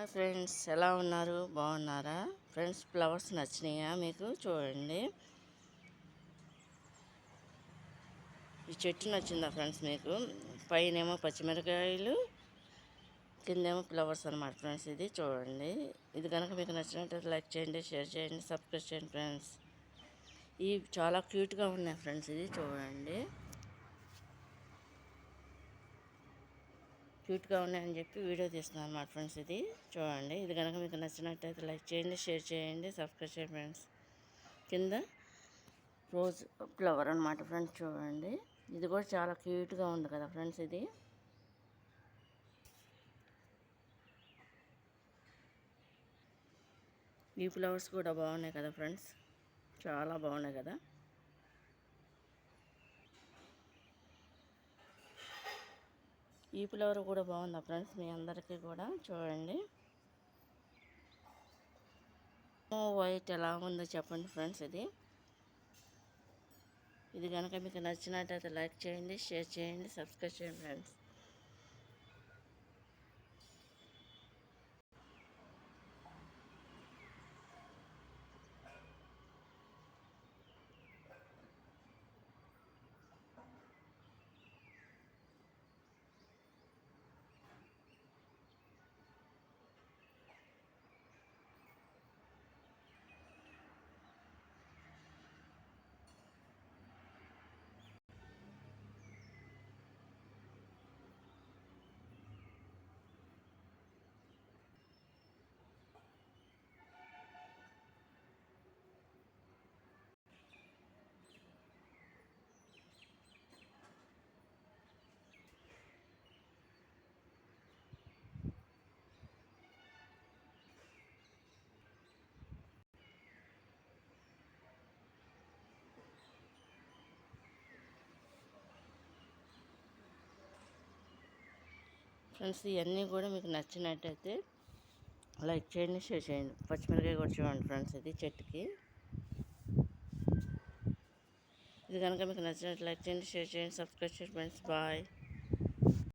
Hi friends, ఎలా ఉన్నారు? బాగున్నారా ఫ్రెండ్స్? ఫ్లవర్స్ నచ్చినాయా మీకు? చూడండి, ఈ చెట్టు నచ్చిందా ఫ్రెండ్స్ మీకు? పైనేమో పచ్చిమిరకాయలు, కిందేమో ఫ్లవర్స్ అనమాట ఫ్రెండ్స్. ఇది చూడండి, ఇది కనుక మీకు నచ్చినట్లయితే లైక్ చేయండి, షేర్ చేయండి, సబ్స్క్రైబ్ చేయండి ఫ్రెండ్స్. ఇవి చాలా క్యూట్గా ఉన్నాయి ఫ్రెండ్స్. ఇది చూడండి, క్యూట్గా ఉన్నాయని చెప్పి వీడియో తీస్తున్నాను అనమాట ఫ్రెండ్స్. ఇది చూడండి, ఇది కనుక మీకు నచ్చినట్టయితే లైక్ చేయండి, షేర్ చేయండి, సబ్స్క్రైబ్ చేయండి ఫ్రెండ్స్. కింద రోజ్ ఫ్లవర్ అనమాట ఫ్రెండ్స్. చూడండి, ఇది కూడా చాలా క్యూట్గా ఉంది కదా ఫ్రెండ్స్. ఇది ఈ ఫ్లవర్స్ కూడా బాగున్నాయి కదా ఫ్రెండ్స్, చాలా బాగున్నాయి కదా. ఈ ఫ్లవర్ కూడా బాగుందా ఫ్రెండ్స్ మీ అందరికీ కూడా? చూడండి, వైట్ ఎలా ఉందో చెప్పండి ఫ్రెండ్స్. ఇది కనుక మీకు నచ్చినట్టయితే లైక్ చేయండి, షేర్ చేయండి, సబ్స్క్రైబ్ చేయండి ఫ్రెండ్స్. ఫ్రెండ్స్, ఇవన్నీ కూడా మీకు నచ్చినట్టయితే లైక్ చేయండి, షేర్ చేయండి. పచ్చిమిరకాయ కూడా చూడండి ఫ్రెండ్స్, ఇది చెట్టుకి. ఇది కనుక మీకు నచ్చినట్టు లైక్ చేయండి, షేర్ చేయండి, సబ్స్క్రైబ్ చేయండి ఫ్రెండ్స్. బాయ్.